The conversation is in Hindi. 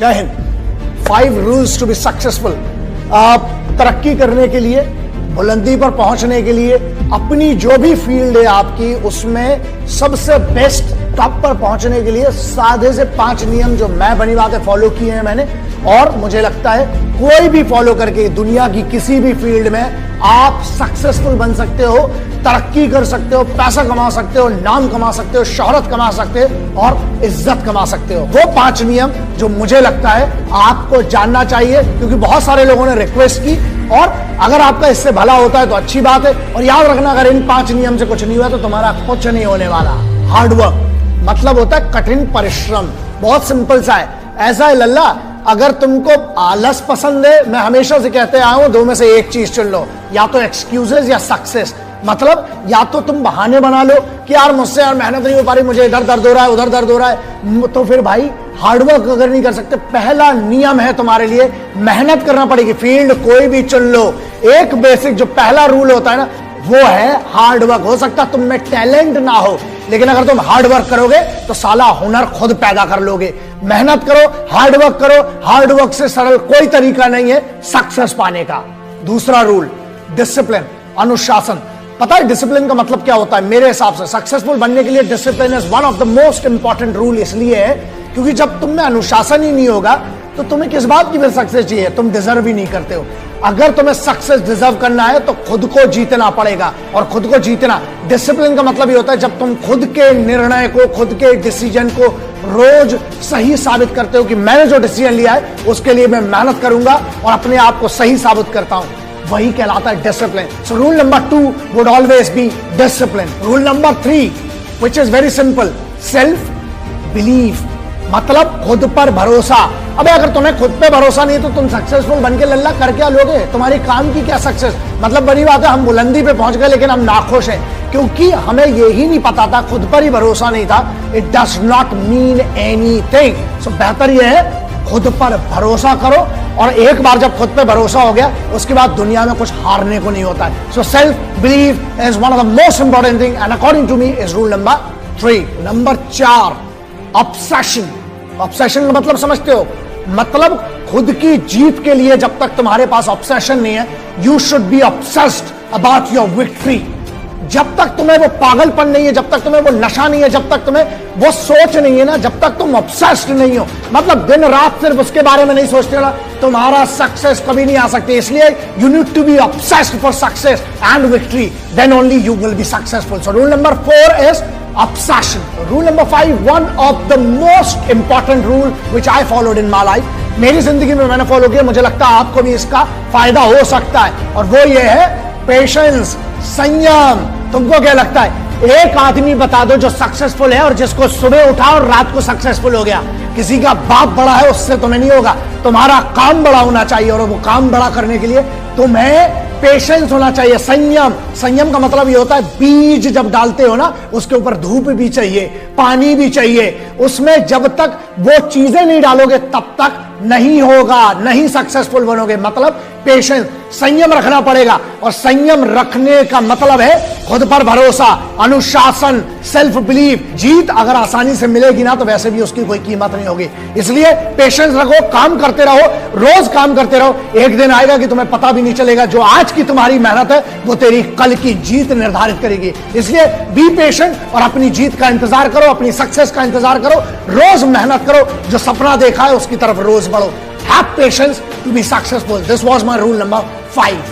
जय हिंद। 5 रूल्स टू बी सक्सेसफुल। तरक्की करने के लिए, बुलंदी पर पहुंचने के लिए, अपनी जो भी फील्ड है आपकी उसमें सबसे बेस्ट टॉप पर पहुंचने के लिए साधे से 5 नियम जो मैं बनी बातें फॉलो किए हैं मैंने, और मुझे लगता है कोई भी फॉलो करके दुनिया की किसी भी फील्ड में आप सक्सेसफुल बन सकते हो, तरक्की कर सकते हो, पैसा कमा सकते हो, नाम कमा सकते हो, शोहरत कमा सकते हो और इज्जत कमा सकते हो। वो 5 नियम जो मुझे लगता है आपको जानना चाहिए, क्योंकि बहुत सारे लोगों ने रिक्वेस्ट की, और अगर आपका इससे भला होता है तो अच्छी बात है। और याद रखना, अगर इन 5 नियम से कुछ नहीं हुआ तो तुम्हारा कुछ नहीं होने वाला। हार्डवर्क मतलब होता है कठिन परिश्रम। बहुत सिंपल सा है, ऐसा है लल्ला, अगर तुमको आलस पसंद है, मैं हमेशा से कहते आया हूं, 2 में से एक चीज चुन लो, या तो एक्सक्यूजेस या सक्सेस। मतलब या तो तुम बहाने बना लो कि यार मुझसे यार मेहनत नहीं हो पा रही, मुझे इधर दर्द हो रहा है, उधर दर्द हो रहा है, तो फिर भाई हार्डवर्क अगर नहीं कर सकते, पहला नियम है तुम्हारे लिए, मेहनत करना पड़ेगी। फील्ड कोई भी चुन लो, एक बेसिक जो पहला रूल होता है ना, वो है हार्डवर्क। हो सकता तुम में टैलेंट ना हो, लेकिन अगर तुम हार्डवर्क करोगे तो साला हुनर खुद पैदा कर लोगे। मेहनत करो, हार्डवर्क करो, हार्डवर्क से सरल कोई तरीका नहीं है सक्सेस पाने का। दूसरा रूल, डिसिप्लिन, अनुशासन। पता है डिसिप्लिन का मतलब क्या होता है? मेरे हिसाब से सक्सेसफुल बनने के लिए discipline is one of the most important rule. इसलिए है क्योंकि जब तुम में अनुशासन ही नहीं होगा तो तुम्हें किस बात की फिर सक्सेस चाहिए? तुम डिजर्व ही नहीं करते हो। अगर तुम्हें सक्सेस डिजर्व करना है तो खुद को जीतना पड़ेगा, और खुद को जीतना, डिसिप्लिन का मतलब ये होता है जब तुम खुद के निर्णय को, खुद के डिसीजन को रोज सही साबित करते हो कि मैंने जो डिसीजन लिया है उसके लिए मैं मेहनत करूंगा और अपने आप को सही साबित करता हूं, वही कहलाता है discipline. So rule number 2 would always be discipline. Rule number 3 which is very simple, self believe, मतलब खुद पर भरोसा। अबे अगर तुम्हें खुद पे भरोसा नहीं है तो तुम सक्सेसफुल बन के लल्ला कर क्या लोगे? तुम्हारी काम की क्या सक्सेस? मतलब बड़ी बात है, हम बुलंदी पे पहुंच गए लेकिन हम नाखुश हैं क्योंकि हमें यही नहीं पता था, खुद पर ही भरोसा नहीं था। It does not mean anything. So बेहतर यह है खुद पर भरोसा करो, और एक बार जब खुद पे भरोसा हो गया उसके बाद दुनिया में कुछ हारने को नहीं होता है। So self believe is one of the most important thing and according to me is rule number 3। Number 4, obsession. Obsession का मतलब समझते हो? मतलब खुद की जीत के लिए जब तक तुम्हारे पास ऑब्सेशन नहीं है, you should be obsessed about your victory. जब तक तुम्हें वो पागलपन नहीं है, जब तक तुम्हें वो नशा नहीं है, जब तक तुम्हें वो सोच नहीं है ना, जब तक तुम ऑब्सेस्ड नहीं हो, मतलब दिन रात सिर्फ उसके बारे में नहीं सोचते हो ना, तुम्हारा सक्सेस कभी नहीं आ सकती। इसलिए you need to be obsessed for success and victory, then only you will be successful. So rule number 4 is obsession. Rule number 5, one of the most important rule which I followed in my life. मेरी जिंदगी में मैंने फॉलो किया, मुझे लगता है आपको भी इसका फायदा हो सकता है, और वो ये है पेशेंस, संयम। तुमको क्या लगता है? एक आदमी बता दो जो सक्सेसफुल है और जिसको सुबह उठा और रात को सक्सेसफुल हो गया। किसी का बाप बड़ा है उससे तुम्हें नहीं होगा, तुम्हारा काम बड़ा होना चाहिए, और वो काम बड़ा करने के लिए तुम्हें पेशेंस होना चाहिए, संयम। संयम का मतलब ये होता है बीज जब डालते हो ना, उसके ऊपर धूप भी चाहिए, पानी भी चाहिए, उसमें जब तक वो चीजें नहीं डालोगे तब तक नहीं होगा, नहीं सक्सेसफुल बनोगे। मतलब पेशेंस, संयम रखना पड़ेगा, और संयम रखने का मतलब है खुद पर भरोसा, अनुशासन, सेल्फ बिलीव। जीत अगर आसानी से मिलेगी ना तो वैसे भी उसकी कोई कीमत नहीं होगी। इसलिए पेशेंस रखो, काम करते रहो, रोज काम करते रहो। एक दिन आएगा कि तुम्हें पता भी नहीं चलेगा, जो आज की तुम्हारी मेहनत है वो तेरी कल की जीत निर्धारित करेगी। इसलिए बी पेशेंट और अपनी जीत का इंतजार करो, अपनी सक्सेस का इंतजार करो, रोज मेहनत करो, जो सपना देखा है उसकी तरफ रोज बढ़ो। Have patience to be successful. This was my rule number 5.